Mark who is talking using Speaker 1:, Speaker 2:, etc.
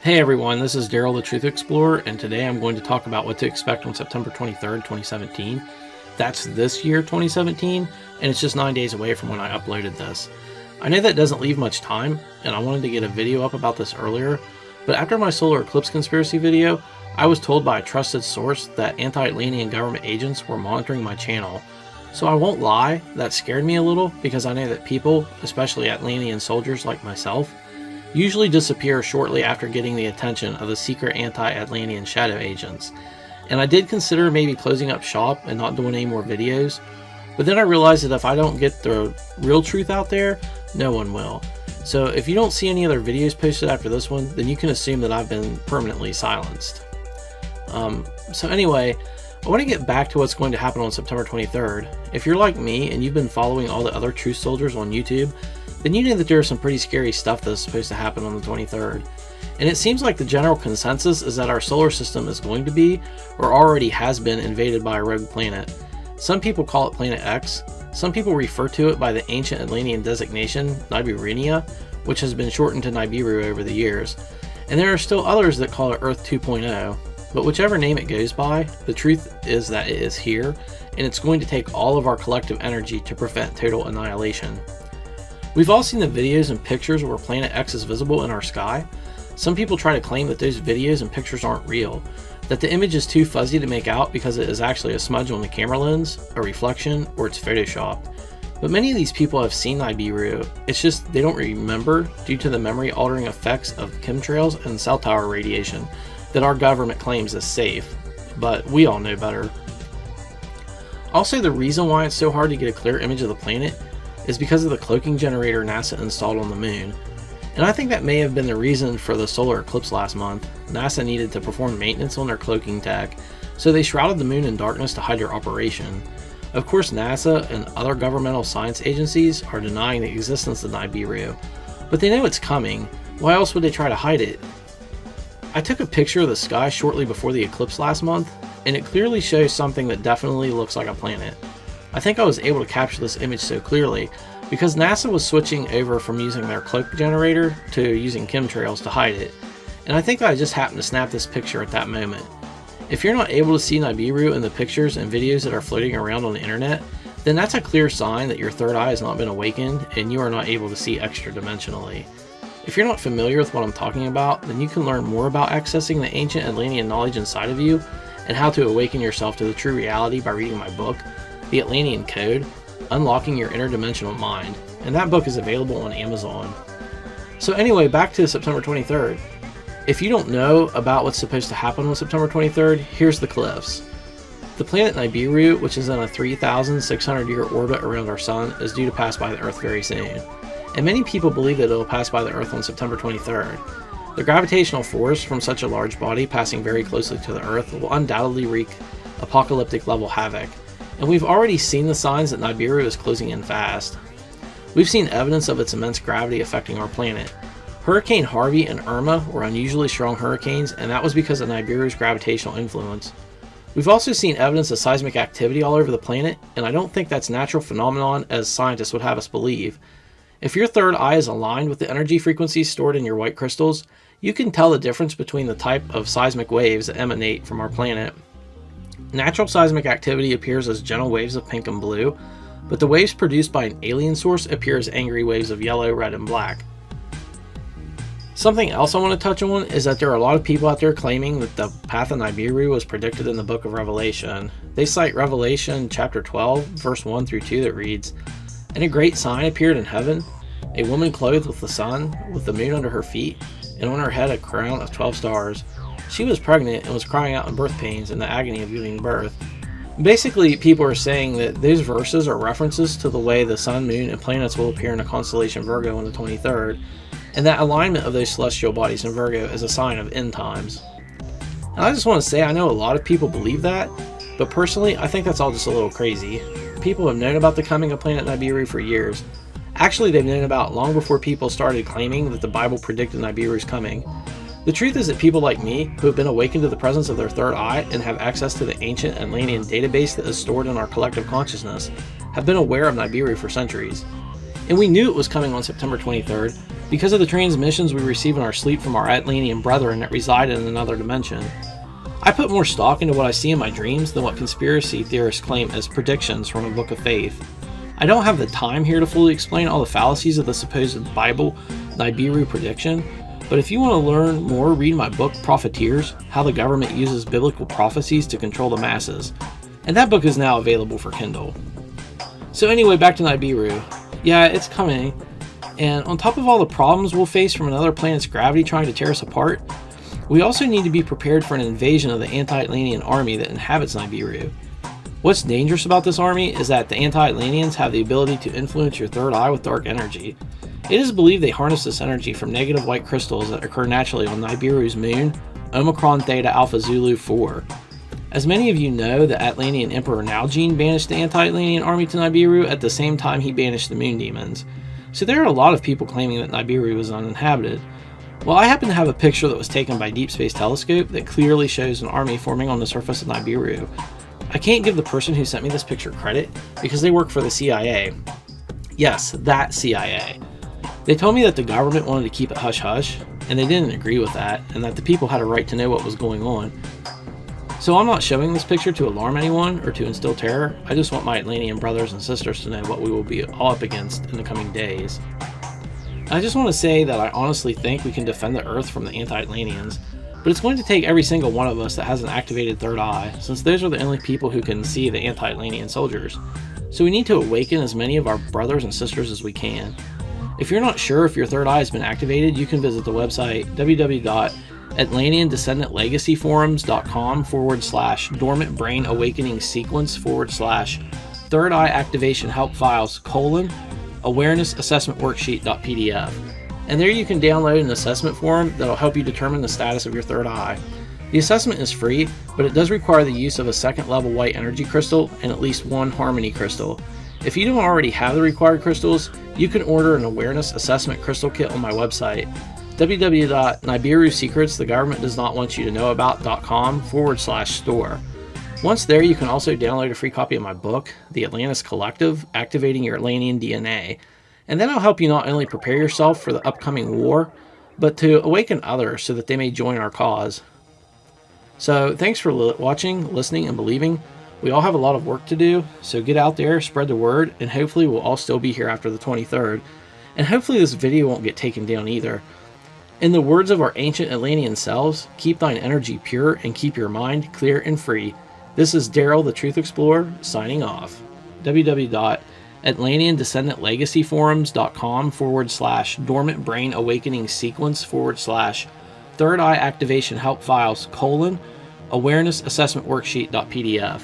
Speaker 1: Hey everyone, this is Daryl the Truth Explorer, and today I'm going to talk about what to expect on September 23rd, 2017. That's this year, 2017, and it's just 9 days away from when I uploaded this. I know that doesn't leave much time, and I wanted to get a video up about this earlier, but after my solar eclipse conspiracy video, I was told by a trusted source that anti-Atlantean government agents were monitoring my channel. So I won't lie, that scared me a little because I know that people, especially Atlantean soldiers like myself, usually disappear shortly after getting the attention of the secret anti-Atlantean shadow agents. And I did consider maybe closing up shop and not doing any more videos, but then I realized that if I don't get the real truth out there, no one will. So if you don't see any other videos posted after this one, then you can assume that I've been permanently silenced. So anyway, I want to get back to what's going to happen on September 23rd. If you're like me and you've been following all the other truth soldiers on YouTube, then you know that there's some pretty scary stuff that's supposed to happen on the 23rd. And it seems like the general consensus is that our solar system is going to be, or already has been, invaded by a rogue planet. Some people call it Planet X. Some people refer to it by the ancient Atlantean designation, Nibiru, which has been shortened to Nibiru over the years. And there are still others that call it Earth 2.0. But whichever name it goes by, the truth is that it is here, and it's going to take all of our collective energy to prevent total annihilation. We've all seen the videos and pictures where Planet X is visible in our sky. Some people try to claim that those videos and pictures aren't real, that the image is too fuzzy to make out because it is actually a smudge on the camera lens, a reflection, or it's photoshopped. But many of these people have seen Nibiru, it's just they don't remember due to the memory altering effects of chemtrails and cell tower radiation that our government claims is safe, but we all know better. Also, the reason why it's so hard to get a clear image of the planet is because of the cloaking generator NASA installed on the moon. And I think that may have been the reason for the solar eclipse last month. NASA needed to perform maintenance on their cloaking tech, so they shrouded the moon in darkness to hide their operation. Of course, NASA and other governmental science agencies are denying the existence of Nibiru, but they know it's coming. Why else would they try to hide it? I took a picture of the sky shortly before the eclipse last month, and it clearly shows something that definitely looks like a planet. I think I was able to capture this image so clearly because NASA was switching over from using their cloak generator to using chemtrails to hide it, and I think I just happened to snap this picture at that moment. If you're not able to see Nibiru in the pictures and videos that are floating around on the internet, then that's a clear sign that your third eye has not been awakened and you are not able to see extra-dimensionally. If you're not familiar with what I'm talking about, then you can learn more about accessing the ancient Atlantean knowledge inside of you and how to awaken yourself to the true reality by reading my book, The Atlantean Code, Unlocking Your Interdimensional Mind, and that book is available on Amazon. So anyway, back to September 23rd. If you don't know about what's supposed to happen on September 23rd, here's the cliffs. The planet Nibiru, which is in a 3,600 year orbit around our sun, is due to pass by the Earth very soon. And many people believe that it will pass by the Earth on September 23rd. The gravitational force from such a large body passing very closely to the Earth will undoubtedly wreak apocalyptic level havoc. And we've already seen the signs that Nibiru is closing in fast. We've seen evidence of its immense gravity affecting our planet. Hurricane Harvey and Irma were unusually strong hurricanes, and that was because of Nibiru's gravitational influence. We've also seen evidence of seismic activity all over the planet, and I don't think that's a natural phenomenon as scientists would have us believe. If your third eye is aligned with the energy frequencies stored in your white crystals, you can tell the difference between the type of seismic waves that emanate from our planet. Natural seismic activity appears as gentle waves of pink and blue, but the waves produced by an alien source appear as angry waves of yellow, red, and black. Something else I want to touch on is that there are a lot of people out there claiming that the path of Nibiru was predicted in the book of Revelation. They cite Revelation chapter 12, verse 1 through 2 that reads, "And a great sign appeared in heaven, a woman clothed with the sun, with the moon under her feet, and on her head a crown of 12 stars. She was pregnant and was crying out in birth pains in the agony of giving birth." Basically, people are saying that those verses are references to the way the sun, moon, and planets will appear in the constellation Virgo on the 23rd, and that alignment of those celestial bodies in Virgo is a sign of end times. And I just want to say, I know a lot of people believe that, but personally, I think that's all just a little crazy. People have known about the coming of Planet Nibiru for years. Actually, they've known about it long before people started claiming that the Bible predicted Nibiru's coming. The truth is that people like me, who have been awakened to the presence of their third eye and have access to the ancient Atlantean database that is stored in our collective consciousness, have been aware of Nibiru for centuries. And we knew it was coming on September 23rd because of the transmissions we receive in our sleep from our Atlantean brethren that reside in another dimension. I put more stock into what I see in my dreams than what conspiracy theorists claim as predictions from a book of faith. I don't have the time here to fully explain all the fallacies of the supposed Bible Nibiru prediction, but if you want to learn more, read my book, Profiteers, How the Government Uses Biblical Prophecies to Control the Masses. And that book is now available for Kindle. So anyway, back to Nibiru. Yeah, it's coming. And on top of all the problems we'll face from another planet's gravity trying to tear us apart, we also need to be prepared for an invasion of the anti-Atlantean army that inhabits Nibiru. What's dangerous about this army is that the anti-Atlanteans have the ability to influence your third eye with dark energy. It is believed they harness this energy from negative white crystals that occur naturally on Nibiru's moon, Omicron Theta Alpha Zulu 4. As many of you know, the Atlantean Emperor Nalgene banished the anti-Atlantean army to Nibiru at the same time he banished the moon demons. So there are a lot of people claiming that Nibiru was uninhabited. Well, I happen to have a picture that was taken by Deep Space Telescope that clearly shows an army forming on the surface of Nibiru. I can't give the person who sent me this picture credit because they work for the CIA. Yes, that CIA. They told me that the government wanted to keep it hush-hush, and they didn't agree with that, and that the people had a right to know what was going on. So I'm not showing this picture to alarm anyone or to instill terror. I just want my Atlantean brothers and sisters to know what we will be all up against in the coming days. I just want to say that I honestly think we can defend the Earth from the anti-Atlanteans, but it's going to take every single one of us that has an activated third eye, since those are the only people who can see the anti-Atlantean soldiers. So we need to awaken as many of our brothers and sisters as we can. If you're not sure if your third eye has been activated, you can visit the website www.atlanteanDescendantLegacyForums.com/dormant brain awakening sequence/third eye activation help files : awareness assessment worksheet.pdf. And there you can download an assessment form that'll help you determine the status of your third eye. The assessment is free, but it does require the use of a second level white energy crystal and at least one harmony crystal. If you don't already have the required crystals, you can order an awareness assessment crystal kit on my website, www.NibiruSecrets.TheGovernmentDoesNotWantYouToKnow.com/store. Once there, you can also download a free copy of my book, The Atlantis Collective, Activating Your Atlantean DNA. And that'll help you not only prepare yourself for the upcoming war, but to awaken others so that they may join our cause. So thanks for watching, listening, and believing. We all have a lot of work to do, so get out there, spread the word, and hopefully we'll all still be here after the 23rd. And hopefully this video won't get taken down either. In the words of our ancient Atlantean selves, keep thine energy pure and keep your mind clear and free. This is Daryl, the Truth Explorer, signing off. www.AtlanteanDescendantLegacyForums.com/dormant brain awakening sequence/third eye activation help files : awareness assessment worksheet.pdf.